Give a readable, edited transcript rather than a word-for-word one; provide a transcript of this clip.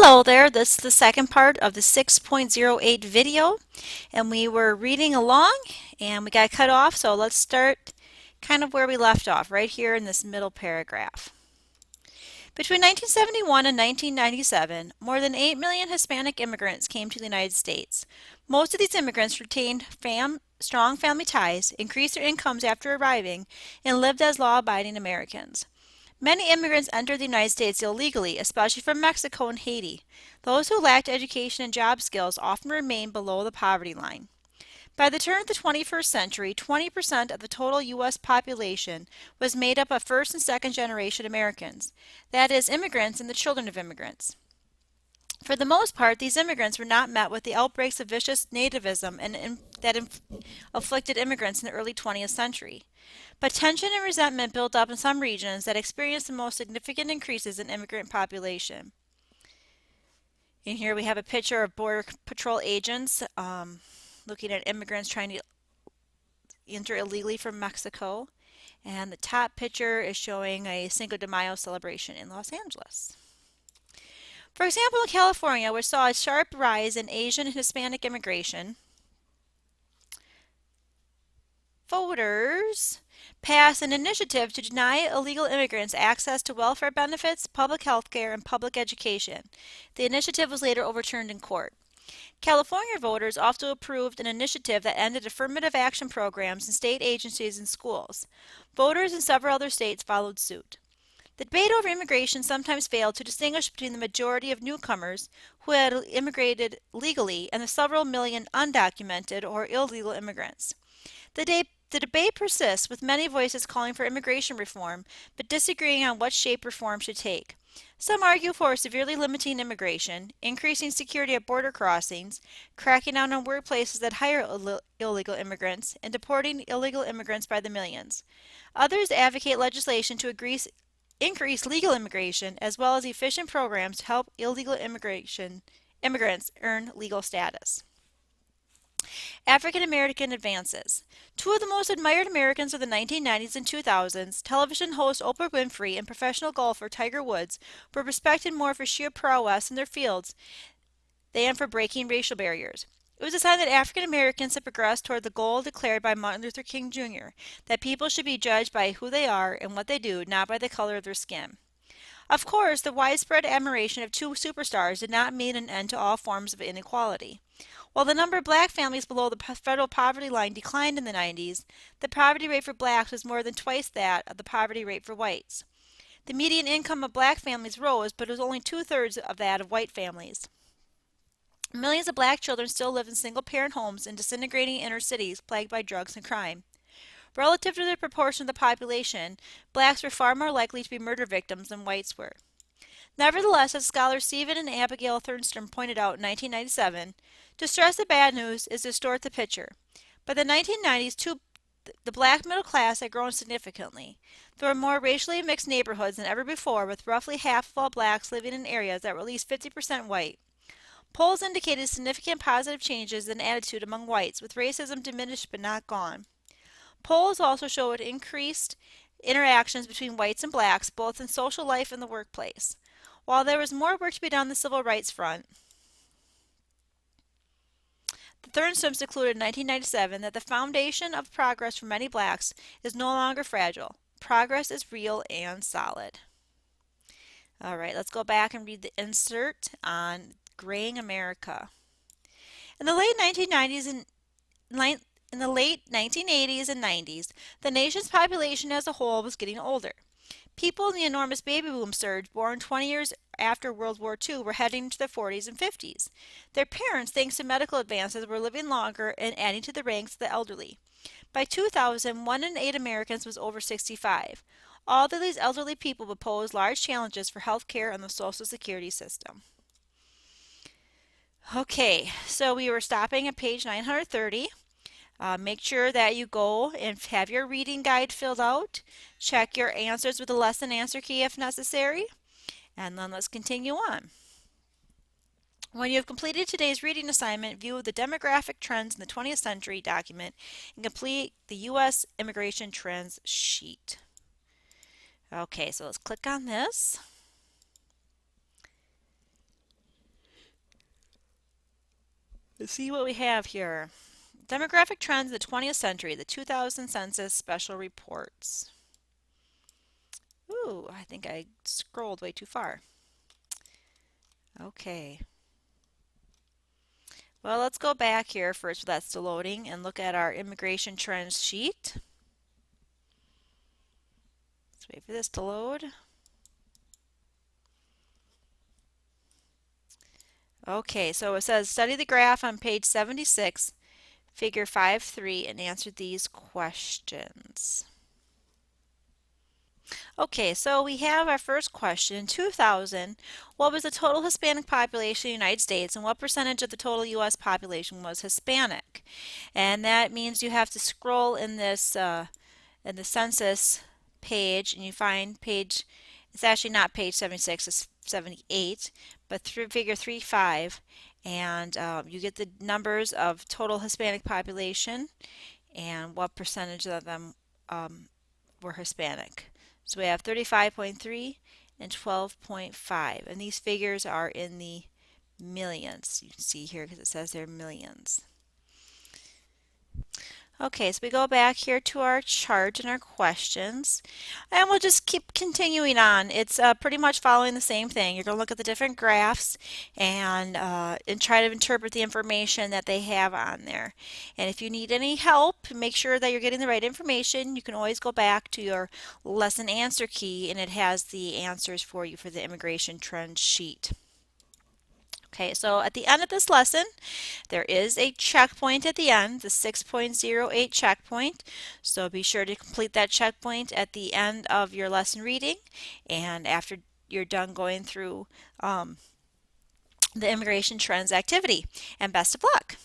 Hello there, this is the second part of the 6.08 video, and we were reading along and we got cut off, so let's start kind of where we left off, right here in this middle paragraph. Between 1971 and 1997, more than 8 million Hispanic immigrants came to the United States. Most of these immigrants retained strong family ties, increased their incomes after arriving, and lived as law-abiding Americans. Many immigrants entered the United States illegally, especially from Mexico and Haiti. Those who lacked education and job skills often remained below the poverty line. By the turn of the 21st century, 20% of the total U.S. population was made up of first and second generation Americans, that is, immigrants and the children of immigrants. For the most part, these immigrants were not met with the outbreaks of vicious nativism that afflicted immigrants in the early 20th century. But tension and resentment built up in some regions that experienced the most significant increases in immigrant population. In here we have a picture of Border Patrol agents looking at immigrants trying to enter illegally from Mexico. And the top picture is showing a Cinco de Mayo celebration in Los Angeles. For example, in California, which saw a sharp rise in Asian and Hispanic immigration, voters passed an initiative to deny illegal immigrants access to welfare benefits, public health care, and public education. The initiative was later overturned in court. California voters also approved an initiative that ended affirmative action programs in state agencies and schools. Voters in several other states followed suit. The debate over immigration sometimes failed to distinguish between the majority of newcomers who had immigrated legally and the several million undocumented or illegal immigrants. The debate persists, with many voices calling for immigration reform, but disagreeing on what shape reform should take. Some argue for severely limiting immigration, increasing security at border crossings, cracking down on workplaces that hire illegal immigrants, and deporting illegal immigrants by the millions. Others advocate legislation to increase legal immigration, as well as efficient programs to help illegal immigrants earn legal status. African American advances. Two of the most admired Americans of the 1990s and 2000s, television host Oprah Winfrey and professional golfer Tiger Woods, were respected more for sheer prowess in their fields than for breaking racial barriers. It was a sign that African Americans had progressed toward the goal declared by Martin Luther King Jr., that people should be judged by who they are and what they do, not by the color of their skin. Of course, the widespread admiration of two superstars did not mean an end to all forms of inequality. While the number of black families below the federal poverty line declined in the 90s, the poverty rate for blacks was more than twice that of the poverty rate for whites. The median income of black families rose, but it was only two-thirds of that of white families. Millions of black children still live in single-parent homes in disintegrating inner cities plagued by drugs and crime. Relative to the proportion of the population, blacks were far more likely to be murder victims than whites were. Nevertheless, as scholars Stephen and Abigail Thurnston pointed out in 1997, to stress the bad news is to distort the picture. By the 1990s, the black middle class had grown significantly. There were more racially mixed neighborhoods than ever before, with roughly half of all blacks living in areas that were at least 50% white. Polls indicated significant positive changes in attitude among whites, with racism diminished but not gone. Polls also showed increased interactions between whites and blacks, both in social life and the workplace. While there was more work to be done on the civil rights front, the Thurnstons concluded in 1997 that the foundation of progress for many blacks is no longer fragile. Progress is real and solid. All right, let's go back and read the insert on graying America. In the late 1990s and in the late 1980s and 90s, the nation's population as a whole was getting older. People in the enormous baby boom surge born 20 years after World War II were heading into their 40s and 50s. Their parents, thanks to medical advances, were living longer and adding to the ranks of the elderly. By 2000, 1 in 8 Americans was over 65. All of these elderly people would pose large challenges for health care and the Social Security system. Okay, so we were stopping at page 930. Make sure that you go and have your reading guide filled out. Check your answers with the lesson answer key if necessary. And then let's continue on. When you have completed today's reading assignment, view the demographic trends in the 20th century document and complete the U.S. immigration trends sheet. Okay, so let's click on this. Let's see what we have here. Demographic trends in the 20th century, the 2000 Census Special Reports. Ooh, I think I scrolled way too far. Okay. Well, let's go back here first, that's still loading, and look at our immigration trends sheet. Let's wait for this to load. Okay, so it says study the graph on page 76, figure 5.3, and answer these questions. Okay, so we have our first question. In 2000, what was the total Hispanic population in the United States and what percentage of the total U.S. population was Hispanic? And that means you have to scroll in this in the census page and you find page, it's actually not page 76, it's 78, but through figure 3.5, and you get the numbers of total Hispanic population and what percentage of them were Hispanic. So we have 35.3 and 12.5, and these figures are in the millions. You can see here because it says they're millions. Okay, so we go back here to our chart and our questions, and we'll just keep continuing on. It's pretty much following the same thing. You're going to look at the different graphs and try to interpret the information that they have on there. And if you need any help, make sure that you're getting the right information. You can always go back to your lesson answer key, and it has the answers for you for the immigration trend sheet. Okay, so at the end of this lesson, there is a checkpoint at the end, the 6.08 checkpoint. So be sure to complete that checkpoint at the end of your lesson reading and after you're done going through the immigration trends activity. And best of luck.